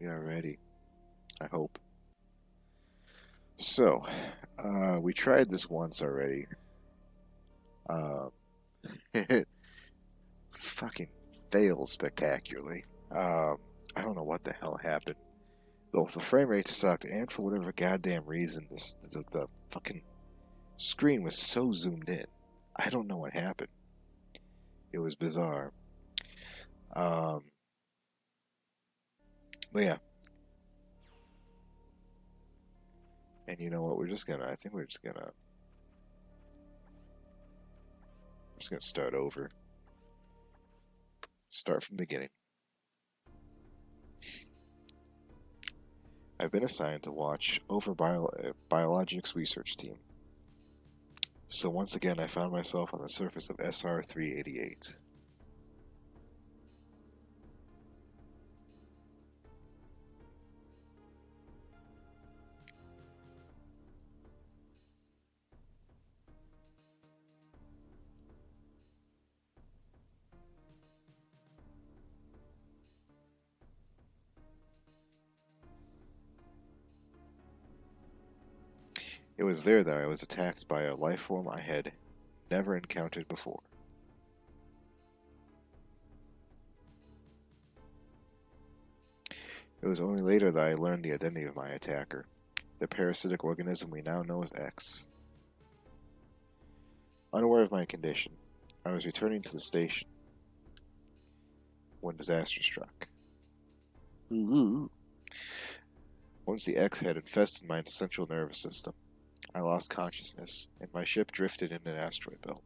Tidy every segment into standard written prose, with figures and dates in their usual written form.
We are ready. I hope. So, we tried this once already. Um, it fucking failed spectacularly. I don't know what the hell happened. Though the frame rate sucked, and for whatever goddamn reason, the fucking screen was so zoomed in. I don't know what happened. It was bizarre. Um, but yeah, and you know what? I think we're just gonna start over. Start from the beginning. I've been assigned to watch over biologics research team. So once again, I found myself on the surface of SR 388. It was there that I was attacked by a life form I had never encountered before. It was only later that I learned the identity of my attacker, the parasitic organism we now know as X. Unaware of my condition, I was returning to the station when disaster struck. Once the X had infested my central nervous system, I lost consciousness, and my ship drifted into an asteroid belt.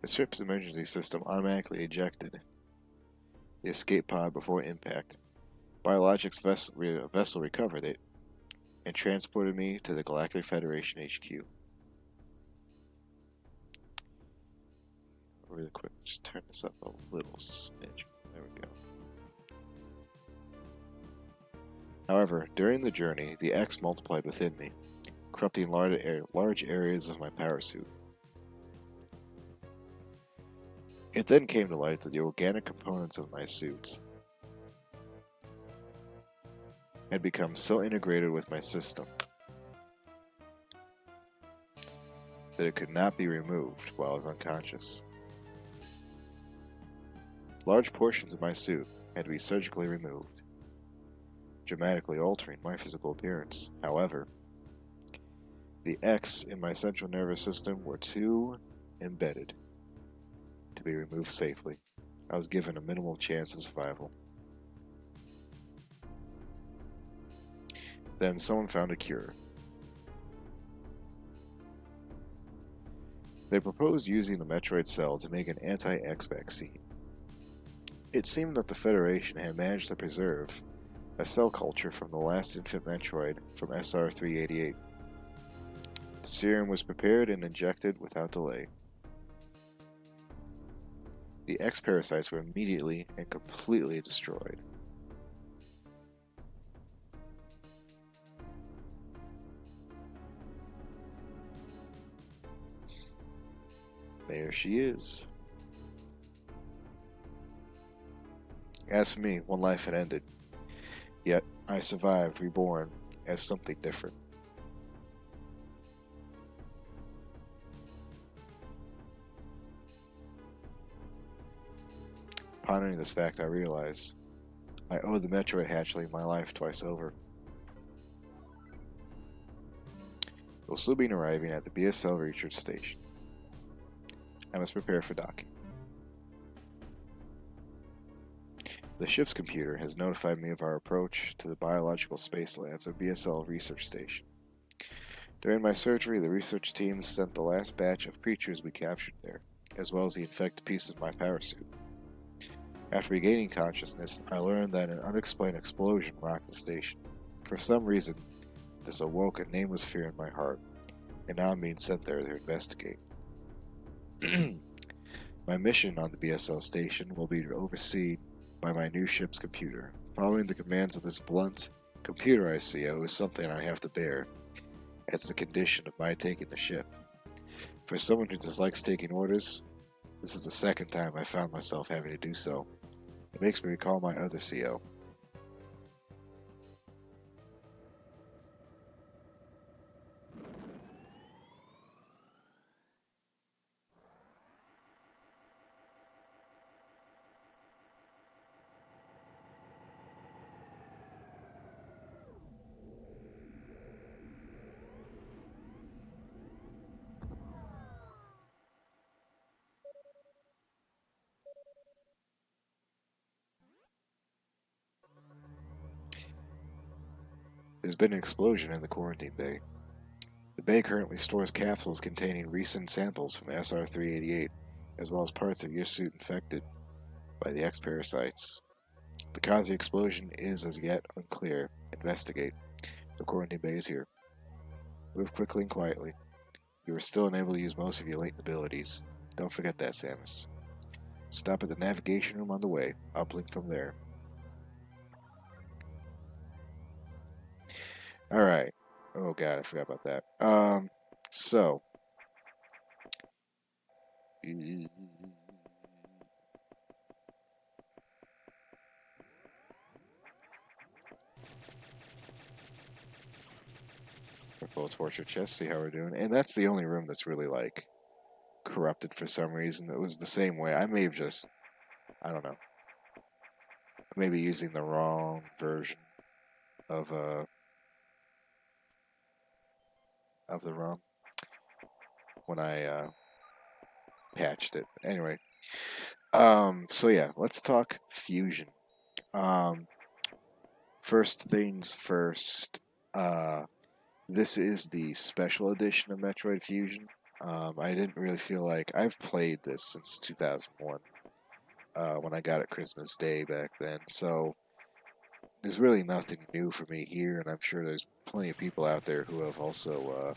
The ship's emergency system automatically ejected the escape pod before impact. Biologics vessel recovered it and transported me to the Galactic Federation HQ. Really quick, just turn this up a little smidge. There we go. However, during the journey, the X multiplied within me, corrupting large areas of my power suit. It then came to light that the organic components of my suits had become so integrated with my system that it could not be removed while I was unconscious. Large portions of my suit had to be surgically removed, dramatically altering my physical appearance. However, the X in my central nervous system were too embedded to be removed safely. I was given a minimal chance of survival. Then someone found a cure. They proposed using the Metroid cell to make an anti-X vaccine. It seemed that the Federation had managed to preserve a cell culture from the last infant Metroid from SR-388. The serum was prepared and injected without delay. The X parasites were immediately and completely destroyed. There she is. As for me, one life had ended. Yet, I survived, reborn, as something different. Pondering this fact, I realize I owe the Metroid hatchling my life twice over. It will soon be arriving at the BSL research station. I must prepare for docking. The ship's computer has notified me of our approach to the biological space labs of BSL research station. During my surgery, the research team sent the last batch of creatures we captured there, as well as the infected pieces of my power suit. After regaining consciousness, I learned that an unexplained explosion rocked the station. For some reason, this awoke a nameless fear in my heart, and now I'm being sent there to investigate. My mission on the BSL station will be overseen by my new ship's computer. Following the commands of this blunt computerized CO is something I have to bear as the condition of my taking the ship. For someone who dislikes taking orders, this is the second time I found myself having to do so. It makes me recall my other CO. There's been an explosion in the quarantine bay. The bay currently stores capsules containing recent samples from SR-388, as well as parts of your suit infected by the X-parasites. The cause of the explosion is as yet unclear. Investigate. The quarantine bay is here. Move quickly and quietly. You are still unable to use most of your latent abilities. Don't forget that, Samus. Stop at the navigation room on the way. Uplink from there. Alright. Oh god, I forgot about that. So. We'll torture chest, see how we're doing. And that's the only room that's really, like, corrupted for some reason. It was the same way. I may have just, I don't know, maybe using the wrong version of the ROM when I patched it. Anyway, so yeah, let's talk Fusion. First things first. This is the special edition of Metroid Fusion. I didn't really feel like I've played this since 2001. When I got it Christmas Day back then. So there's really nothing new for me here, and I'm sure there's plenty of people out there who have also.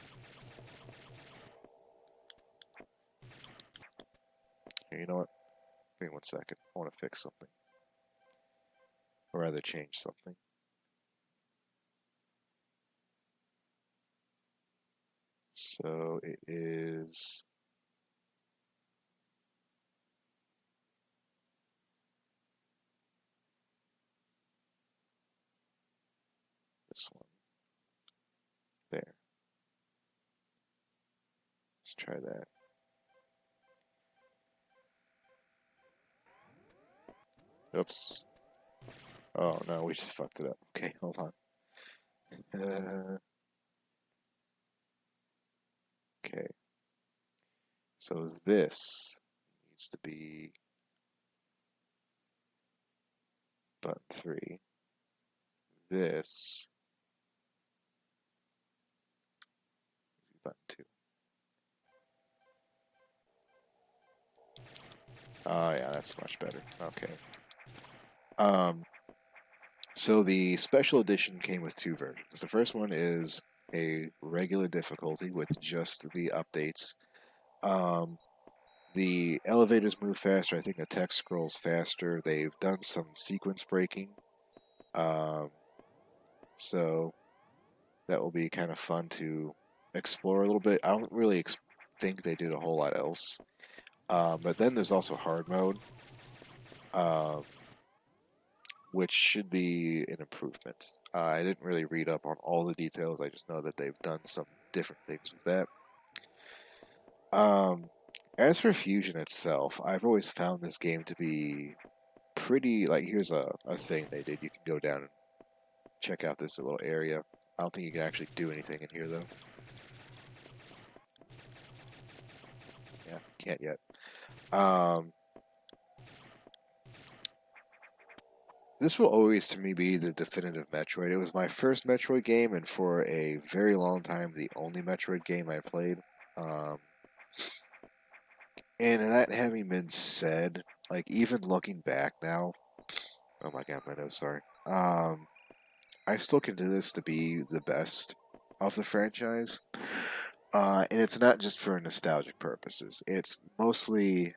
You know what? Give me 1 second. I want to fix something, or rather, change something. So it is. This one. There. Let's try that. Oops. Oh no, we just fucked it up. Okay, hold on. Okay. So this needs to be button 3. This button 2. Oh yeah, that's much better. Okay. So the special edition came with 2 versions. The first one is a regular difficulty with just the updates. The elevators move faster. I think the text scrolls faster. They've done some sequence breaking. So that will be kind of fun to explore a little bit. I don't really think they did a whole lot else. But then there's also hard mode, which should be an improvement. I didn't really read up on all the details. I just know that they've done some different things with that. As for Fusion itself, I've always found this game to be pretty, like, here's a thing they did. You can go down and check out this little area. I don't think you can actually do anything in here, though. Yeah, can't yet. This will always, to me, be the definitive Metroid. It was my first Metroid game, and for a very long time, the only Metroid game I played. And that having been said, like, even looking back now, oh my god, my nose, sorry. I still consider this to be the best of the franchise. And it's not just for nostalgic purposes. It's mostly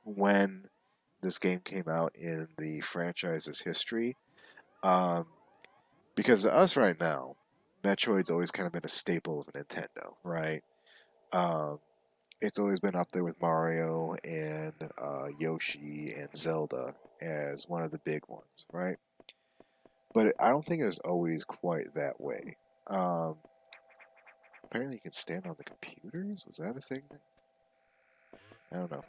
when this game came out in the franchise's history. Um, because to us right now, Metroid's always kind of been a staple of Nintendo, right? Um, it's always been up there with Mario and Yoshi and Zelda as one of the big ones, right? But I don't think it was always quite that way. Um, Apparently, you can stand on the computers. Was that a thing? I don't know.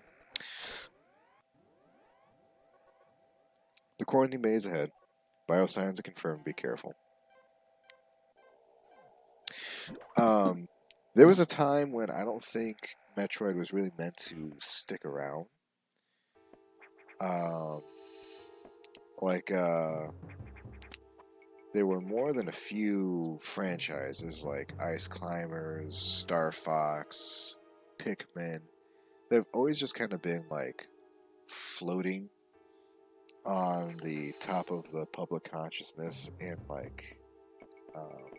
The quarantine bay is ahead. Biosigns are confirmed. Be careful. Um, there was a time when I don't think Metroid was really meant to stick around. Um, like, there were more than a few franchises like Ice Climbers, Star Fox, Pikmin. They've always just kind of been like floating on the top of the public consciousness and like um,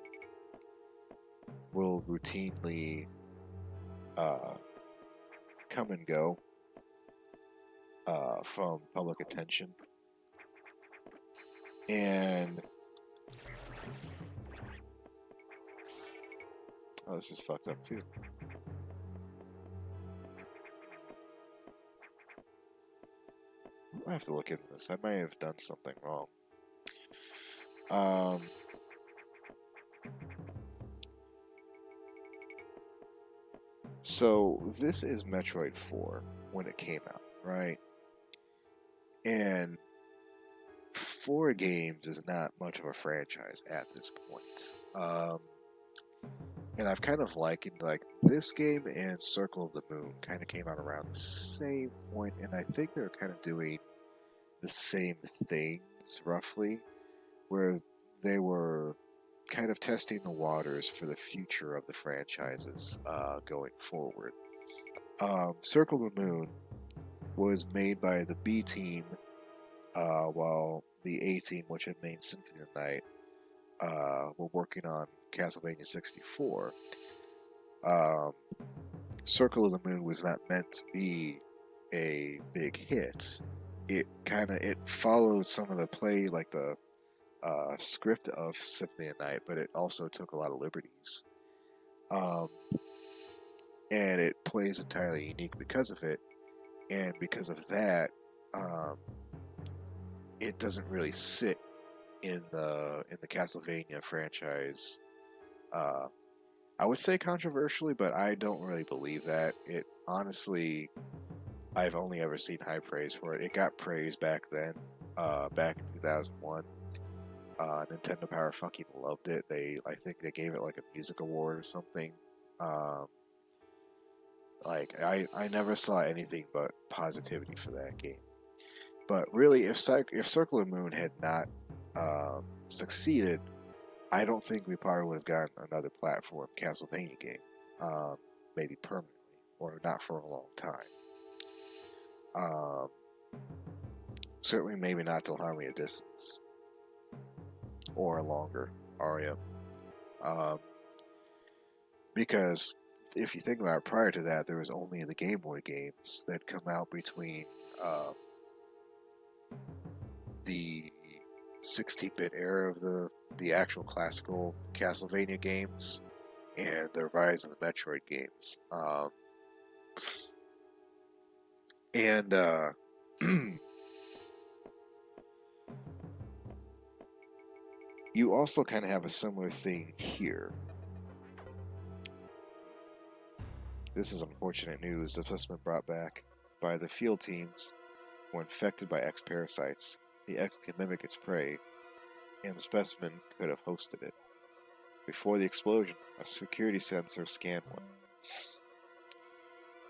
will routinely uh, come and go from public attention. And oh, this is fucked up too. I have to look into this. I might have done something wrong. Um, so this is Metroid 4 when it came out, right? And 4 games is not much of a franchise at this point. And I've kind of likened like this game and Circle of the Moon kind of came out around the same point, and I think they're kind of doing the same things roughly, where they were kind of testing the waters for the future of the franchises going forward. Circle of the Moon was made by the B team, while the A team, which had made Symphony of the Night, were working on Castlevania 64. Um, Circle of the Moon was not meant to be a big hit. It followed some of the play, like the script of Symphony of the Night, but it also took a lot of liberties. Um, and it plays entirely unique because of it, and because of that, um, it doesn't really sit in the Castlevania franchise. Uh, I would say controversially, but I don't really believe that. It honestly, I've only ever seen high praise for it. It got praise back then, back in 2001. Nintendo Power fucking loved it. I think they gave it like a music award or something. Um, I never saw anything but positivity for that game. But really, if Circle of the Moon had not succeeded, I don't think we probably would have gotten another platform Castlevania game, maybe permanently, or not for a long time. Um, Certainly, maybe not till Harmony of Distance, or longer, Aria. Um, because if you think about it, prior to that, there was only the Game Boy games that come out between the 16-bit era of the actual classical Castlevania games and the rise of the Metroid games. And you also kind of have a similar thing here. This is unfortunate news. The specimen brought back by the field teams were infected by X parasites. The X can mimic its prey, and the specimen could have hosted it. Before the explosion, a security sensor scanned one.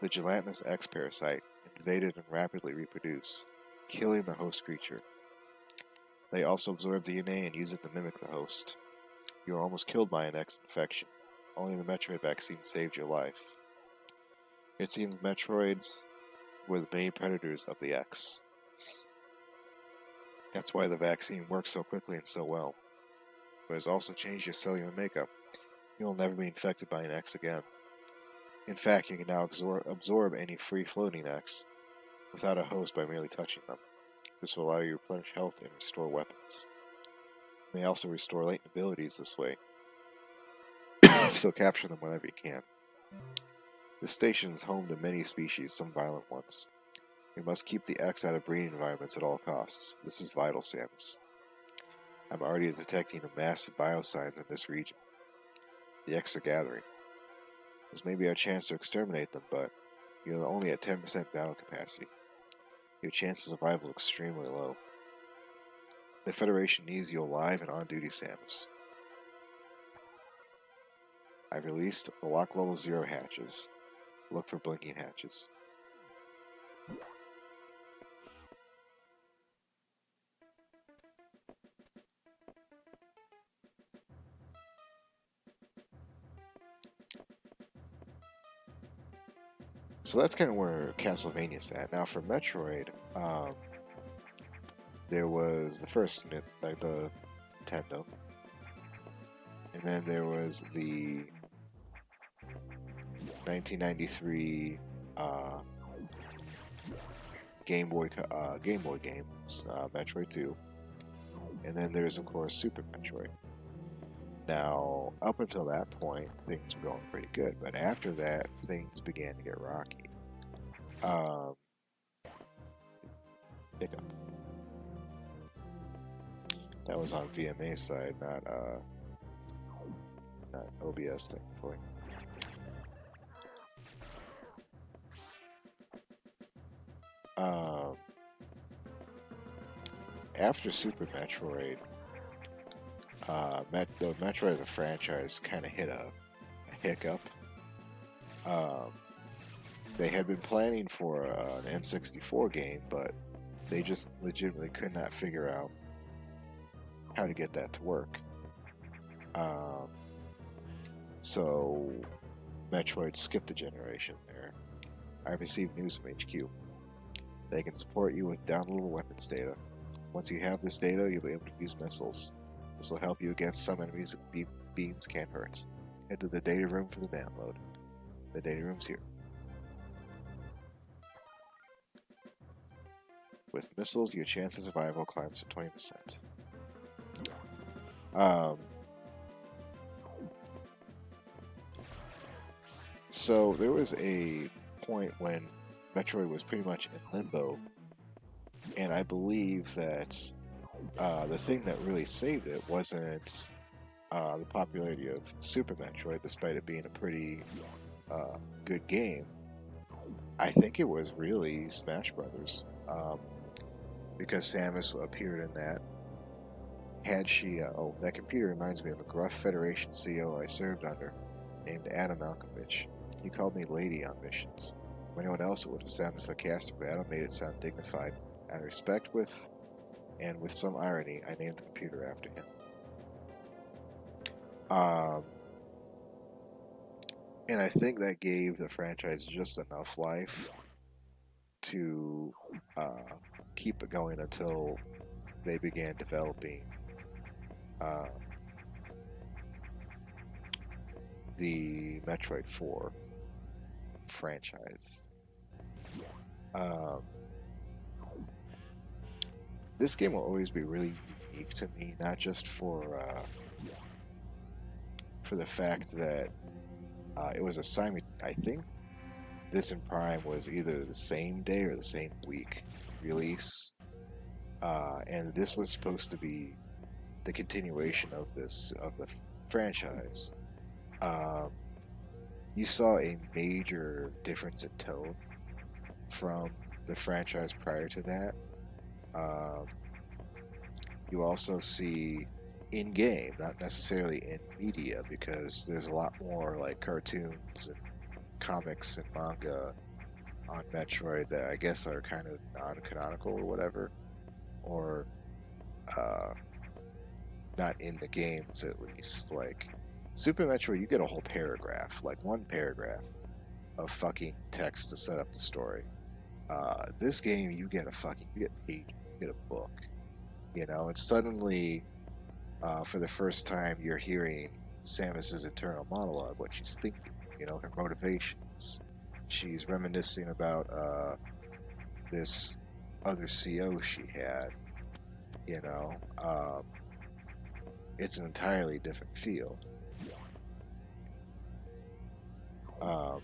The gelatinous X parasite invaded and rapidly reproduced, killing the host creature. They also absorb DNA and use it to mimic the host. You are almost killed by an X infection. Only the Metroid vaccine saved your life. It seems Metroids were the main predators of the X. That's why the vaccine works so quickly and so well. But it's also changed your cellular makeup. You will never be infected by an X again. In fact, you can now absorb any free-floating X. without a host by merely touching them. This will allow you to replenish health and restore weapons. You may also restore latent abilities this way, so capture them whenever you can. This station is home to many species, some violent ones. We must keep the X out of breeding environments at all costs. This is vital, Samus. I'm already detecting a massive biosigns in this region. The X are gathering. This may be our chance to exterminate them, but you're only at 10% battle capacity. Your chance of survival is extremely low. The Federation needs you alive and on duty, Samus. I've released the lock level 0 hatches. Look for blinking hatches. So that's kind of where Castlevania's at. Now for Metroid, there was the first, like the Nintendo, and then there was the 1993 Game Boy games, Metroid 2, and then there's of course Super Metroid. Now, up until that point, things were going pretty good, but after that, things began to get rocky. Hiccup. That was on VMA side, not OBS, thankfully. After Super Metroid, the Metroid as a franchise kind of hit a hiccup. They had been planning for an N64 game, but they just legitimately could not figure out how to get that to work. So Metroid skipped a generation there. I received news from HQ. They can support you with downloadable weapons data. Once you have this data, you'll be able to use missiles. This will help you against some enemies that beams can't hurt. Head to the data room for the download. The data room's here. With missiles, your chance of survival climbs to 20%. So there was a point when Metroid was pretty much in limbo, and I believe that the thing that really saved it wasn't the popularity of Super Metroid, despite it being a pretty good game. I think it was really Smash Brothers, because Samus appeared in that. Had she... that computer reminds me of a gruff Federation CEO I served under, named Adam Malkovich. He called me Lady on missions. For anyone else, it would have sounded sarcastic, but Adam made it sound dignified. Out of respect with some irony, I named the computer after him. And I think that gave the franchise just enough life to keep it going until they began developing the Metroid 4 franchise. This game will always be really unique to me, not just for the fact that it was a I think this and Prime was either the same day or the same week release, and this was supposed to be the continuation of the franchise. You saw a major difference in tone from the franchise prior to that. You also see in-game, not necessarily in media, because there's a lot more like cartoons and comics and manga on Metroid that I guess are kind of non-canonical or whatever, or not in the games at least. Like Super Metroid, you get a whole paragraph, like one paragraph of fucking text to set up the story. This game, you get pages, you get a book, and suddenly, for the first time, you're hearing Samus's internal monologue, what she's thinking, her motivations. She's reminiscing about this other CO she had. You know, it's an entirely different feel. Um,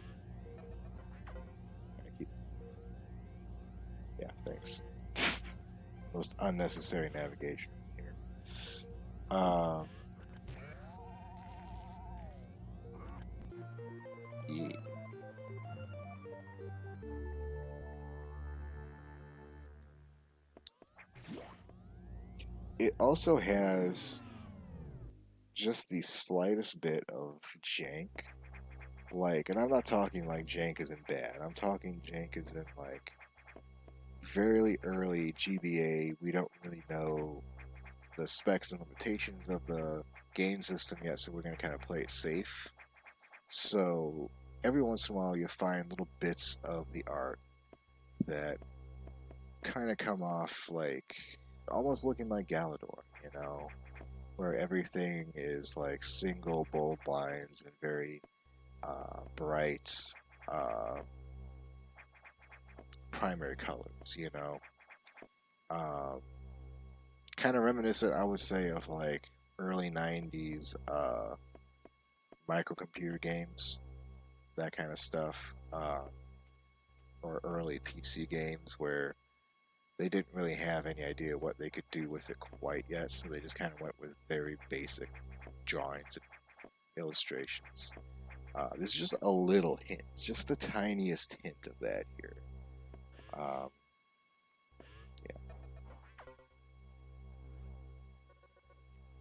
I keep, yeah, thanks. Most unnecessary navigation here. Um, yeah. It also has just the slightest bit of jank. Like, and I'm not talking like jank is in bad. I'm talking jank is in like very early GBA. We don't really know the specs and limitations of the game system yet, so we're going to kind of play it safe. So every once in a while, you'll find little bits of the art that kind of come off like almost looking like Galador, you know, where everything is like single bold lines and very bright uh, primary colors, you know. Um, kind of reminiscent, I would say, of like early 90s microcomputer games, that kind of stuff, or early PC games where they didn't really have any idea what they could do with it quite yet, so they just kind of went with very basic drawings and illustrations. There's just a little hint, just the tiniest hint of that here. Um, yeah,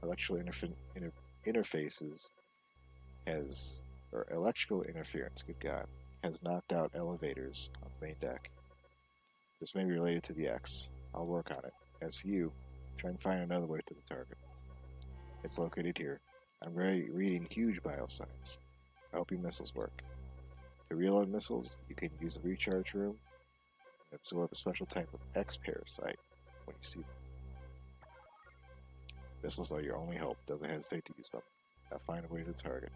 electrical interfaces has, or electrical interference, good God, has knocked out elevators on the main deck. This may be related to the X. I'll work on it. As for you, try and find another way to the target. It's located here. I'm reading huge biosigns. I hope your missiles work. To reload missiles, you can use a recharge room and absorb a special type of X parasite when you see them. Missiles are your only hope. Doesn't hesitate to use them. Now find a way to the target.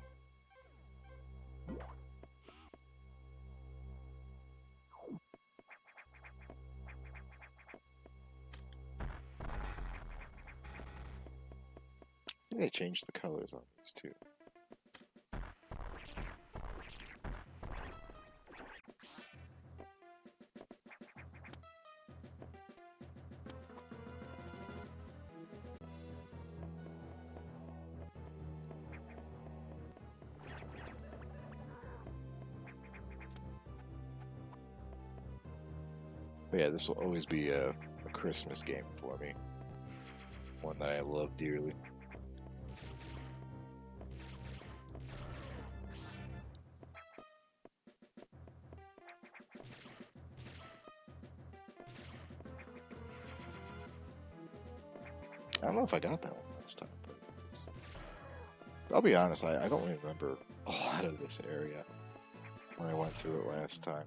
I think they changed the colors on these too. But yeah, this will always be a Christmas game for me. One that I love dearly. I don't know if I got that one last time. But I'll be honest, I don't remember a lot of this area when I went through it last time.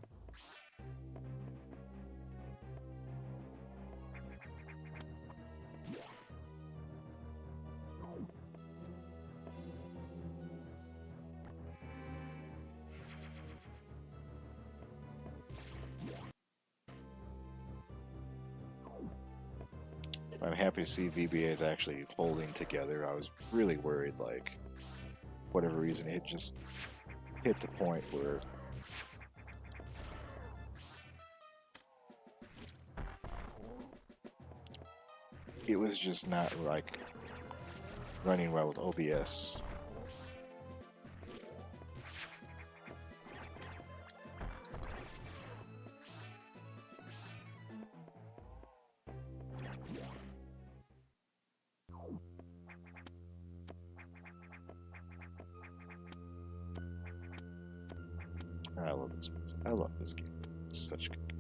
I'm happy to see VBA is actually holding together. I was really worried, like, for whatever reason, it just hit the point where it was just not like running well with OBS. I love this music. I love this game. It's such a good game.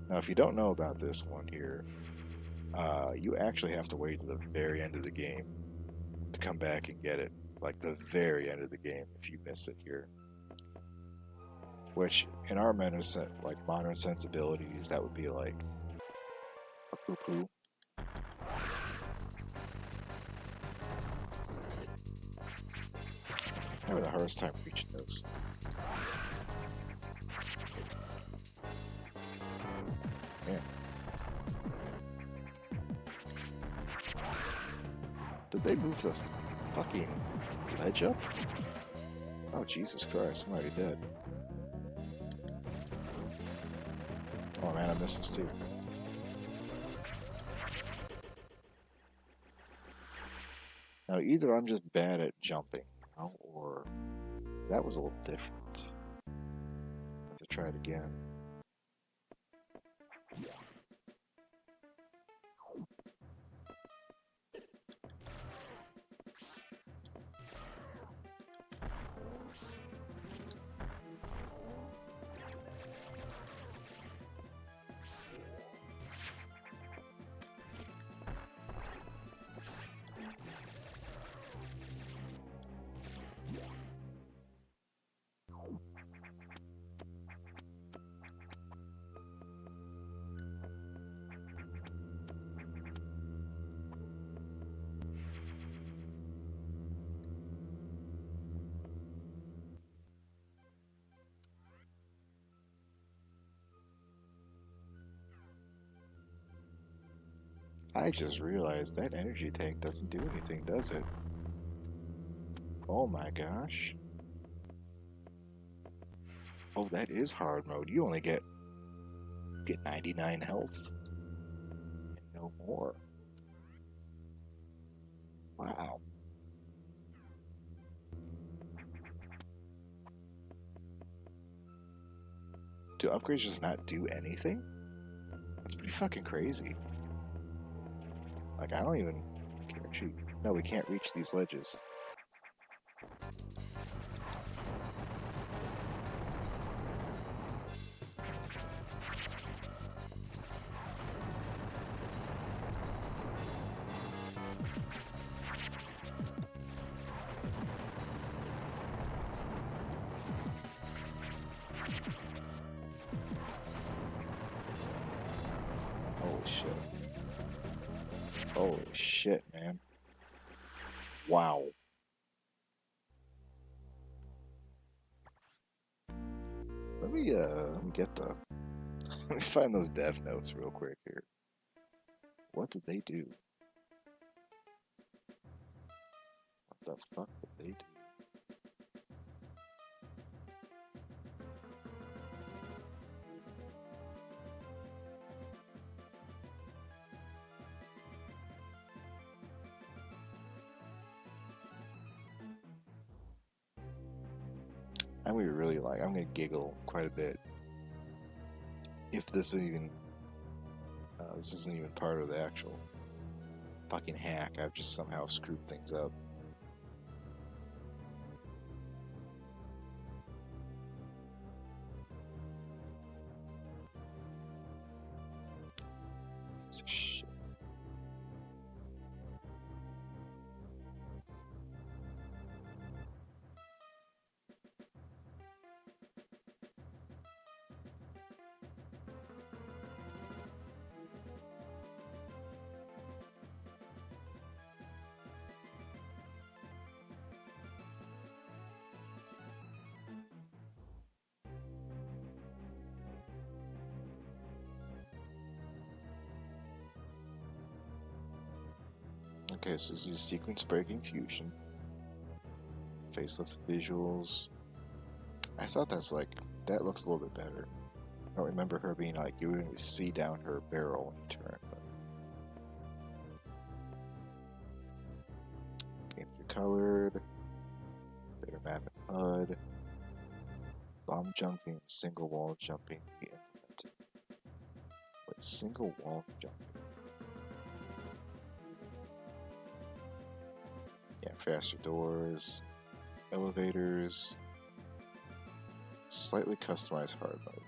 Now, if you don't know about this one here, you actually have to wait to the very end of the game to come back and get it. Like the very end of the game, if you miss it here. Which, in our like modern sensibilities, that would be like a poo-poo. having the hardest time reaching those. Man. Did they move the fucking ledge up? Oh, Jesus Christ, I'm already dead. Oh man, I missed this too. Now, either I'm just bad at jumping, or that was a little different. I have to try it again. I just realized that energy tank doesn't do anything, does it? Oh my gosh. Oh, that is hard mode. You only get 99 health. And no more. Wow. Do upgrades just not do anything? That's pretty fucking crazy. Like, I don't even... Actually, no, we can't reach these ledges. Holy shit. Holy shit, man. Wow. Let me get the... Let me find those dev notes real quick here. What did they do? What the fuck did they do? I'm gonna really like, I'm gonna giggle quite a bit if this isn't even part of the actual fucking hack. I've just somehow screwed things up. Piece of shit. Okay, so this is sequence breaking fusion. Facelift visuals. I thought that looks a little bit better. I don't remember her being like, you would see down her barrel when you turn. Games are colored. Better map and HUD. Bomb jumping and single wall jumping be implemented. Wait, single wall jumping. Yeah, faster doors, elevators, slightly customized hard mode.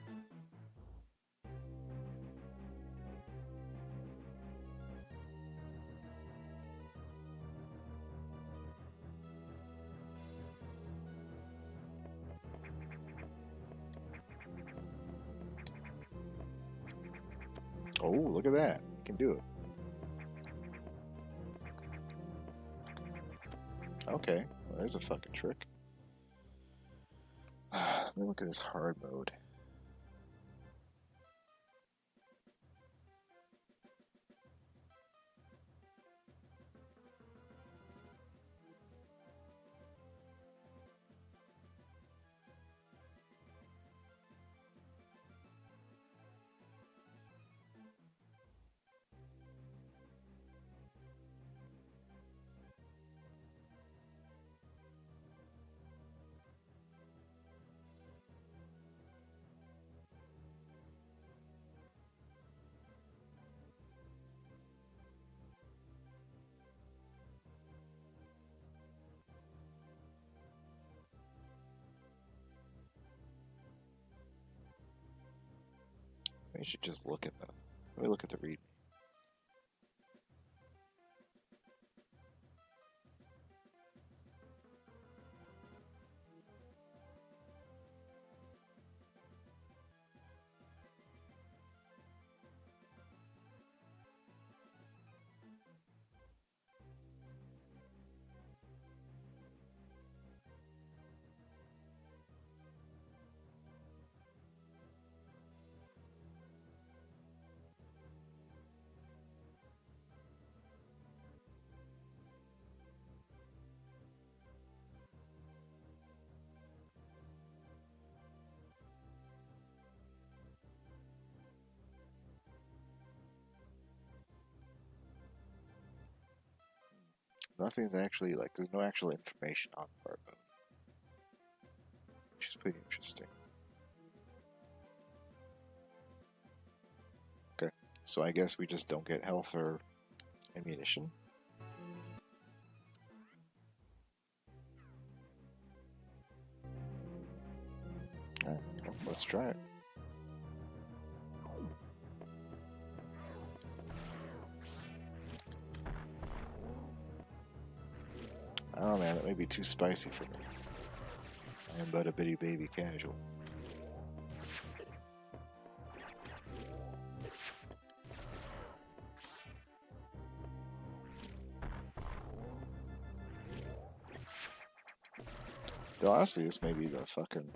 Oh, look at that. You can do it. Okay, well, there's a fucking trick. Let me look at this hard mode. I should just look at the. Let me look at the read. Nothing's actually like. There's no actual information on the hard mode, which is pretty interesting. Okay, so I guess we just don't get health or ammunition. Alright, well, let's try it. I don't know, man, that may be too spicy for me. I am but a bitty baby casual. Though honestly, this may be the fucking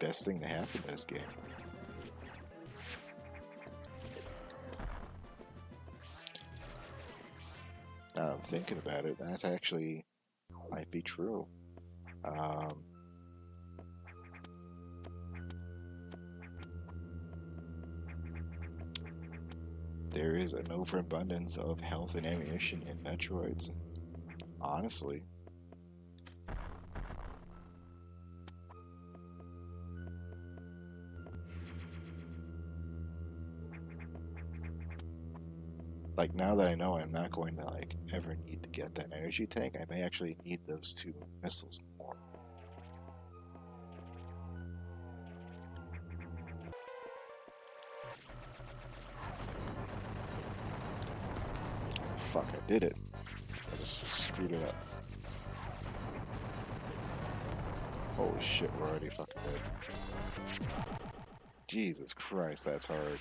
best thing to happen to this game. Now I'm thinking about it, that actually might be true. There is an overabundance of health and ammunition in Metroids. Honestly. Like, now that I know I'm not going to, like, ever need to get that energy tank, I may actually need those two missiles more. Fuck, I did it. I just screwed it up. Holy shit, we're already fucking dead. Jesus Christ, that's hard.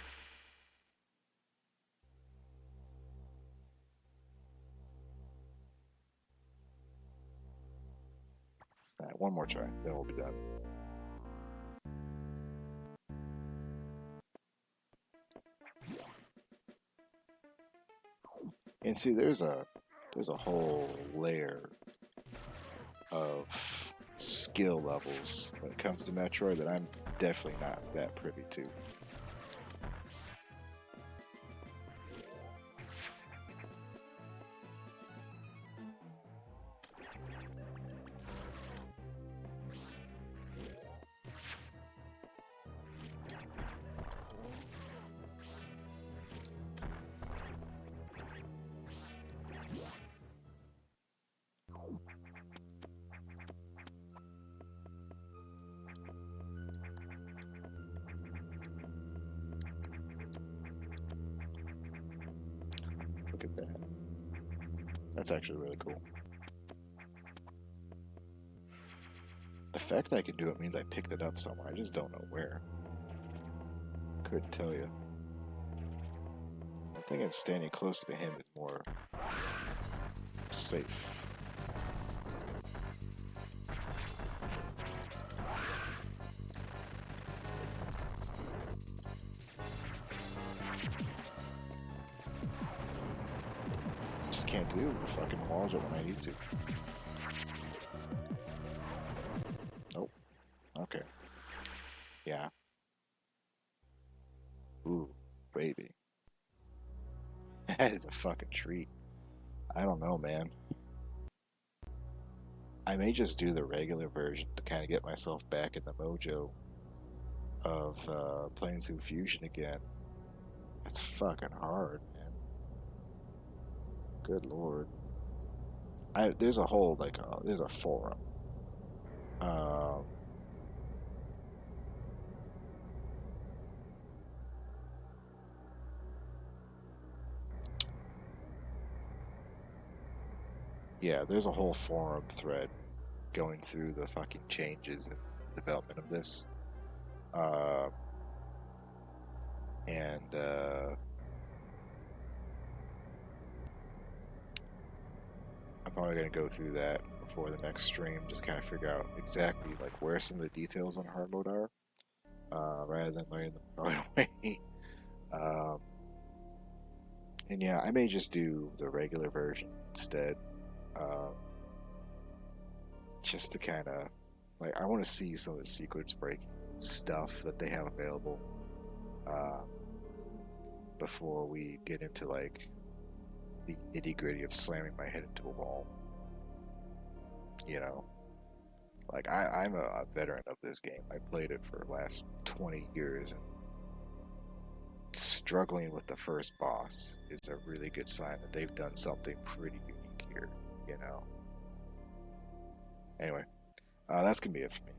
Alright, one more try, then we'll be done. And see, there's a whole layer of skill levels when it comes to Metroid that I'm definitely not that privy to. Look at that. That's actually really cool. The fact that I can do it means I picked it up somewhere. I just don't know where. Couldn't tell you. I think it's standing closer to him is more safe. do. The fucking walls it when I need to. Nope. Okay. Yeah. Ooh, baby. That is a fucking treat. I don't know, man. I may just do the regular version to kind of get myself back in the mojo of playing through Fusion again. It's fucking hard, man. Good lord. There's a whole there's a forum. Um, yeah, there's a whole forum thread going through the fucking changes and development of this. Um, and I'm probably gonna go through that before the next stream, just kind of figure out exactly like where some of the details on hard mode are, rather than learning them the right way. um, and yeah, I may just do the regular version instead, um, just to kind of I want to see some of the sequence breaking stuff that they have available, uh, before we get into like the nitty gritty of slamming my head into a wall. You know, like I'm a veteran of this game. I played it for the last 20 years, and struggling with the first boss is a really good sign that they've done something pretty unique here. You know. Anyway, that's gonna be it for me.